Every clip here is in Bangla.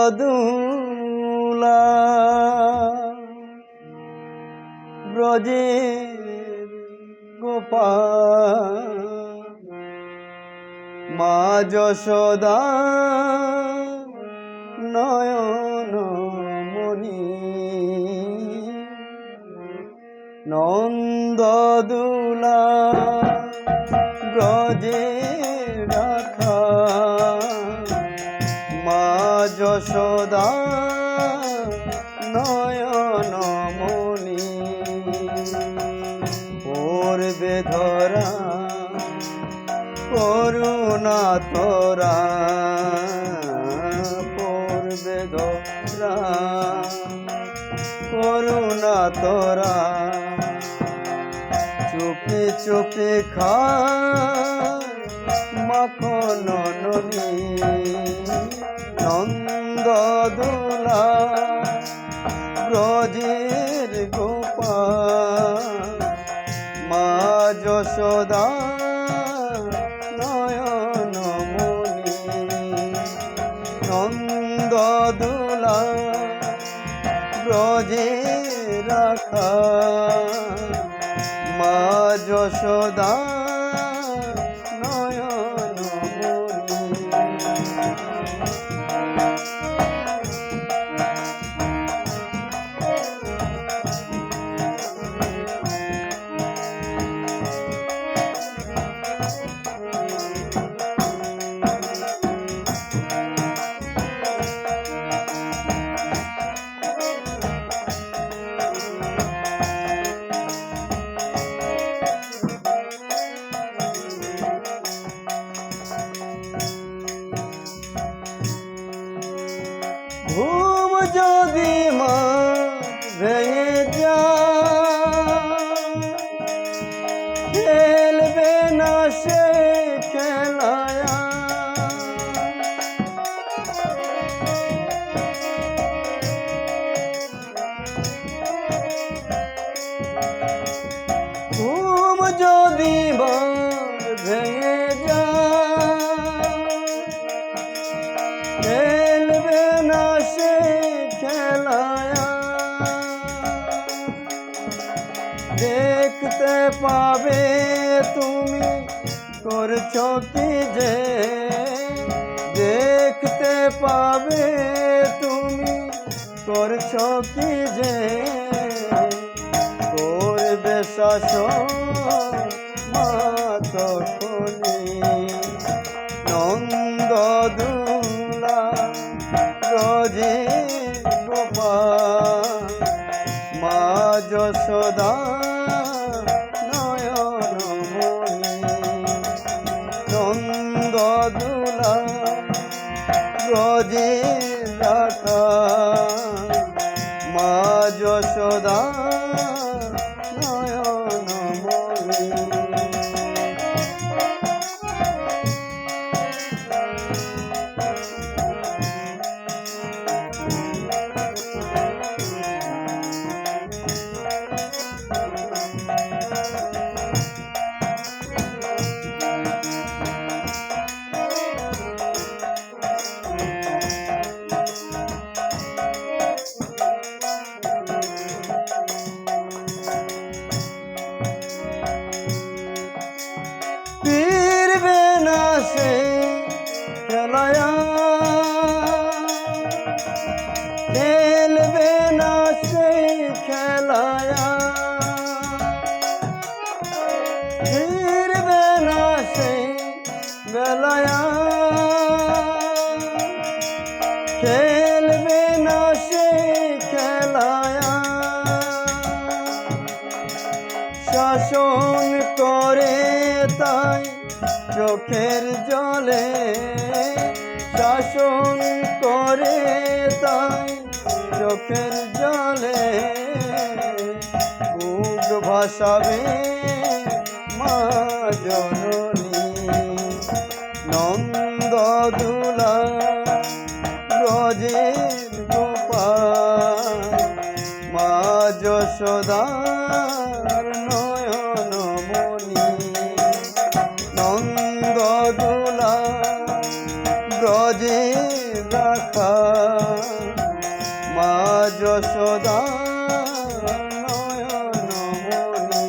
নন্দদুলা ব্রজের গোপাল মা যশোদা নয়ন মণি নন্দদুলা ব্রজে রাখা মা যশোদা নয়ন মণি পূর্বে ধরা করুণা তোরা পূর্বে ধরা করুণা তোরা চুপি চুপি খা মাখন ননি নন্দদুলা ব্রজের গোপাল মা যশোদা নয়ন মণি নন্দদুলা ব্রজে রাখা মা যশোদা নয়ন মণি ঘুম যদি মা ভেঙে যায় খেলবে না সে খেলায়া ঘুম যদি মা ভেঙে যায় দেখতে পাবে তুমি করছো কি যে দেখতে পাবে তুমি করছো কি যে করবে শাসন মাত খনি নন্দদুলা ব্রজে গোপাল মা যশোদা নয়ন মণি নন্দদুলা ব্রজে রাখা মা যশোদা নয়ন মণি খেলায়া খেলবে না সেই খেলায়া ফিরবে না সেই বেলায়া খেলবে না সেই খেলায়া শাসন করে তাই চোখের জলে শাসন করে তাই চোখের জলে বুক ভাসাবে মা জননী নন্দদুলা ব্রজের গোপাল মা যশোদা নয়ন মণি নন্দদুলা ব্রজে রাখা মা যশোদা নয়নমণি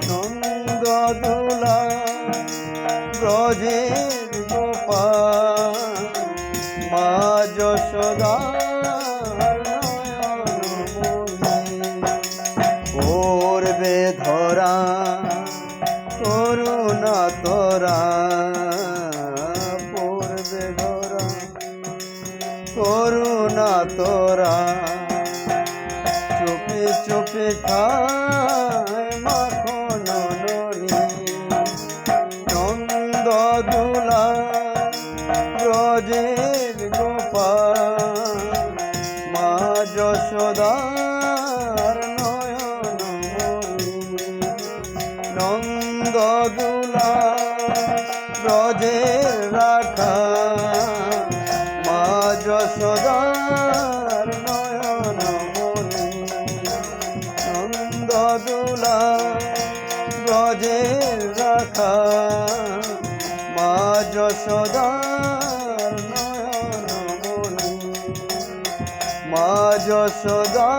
নন্দ দুলা ব্রজের গোপাল মা যশোদা পূর্বে ধরা করুণা তোরা পূর্বে ধরা করুণা তোরা চুপি চুপি খায় মাখন ননি নন্দ দুলা ব্রজের গোপাল মা যশোদার নয়নমণি নন্দ দুলা ব্রজের রাখা মা যশোদার নয়নমণি নন্দ দুলা ব্রজের রাখা মা যশোদার নয়নমণি মা যশোদা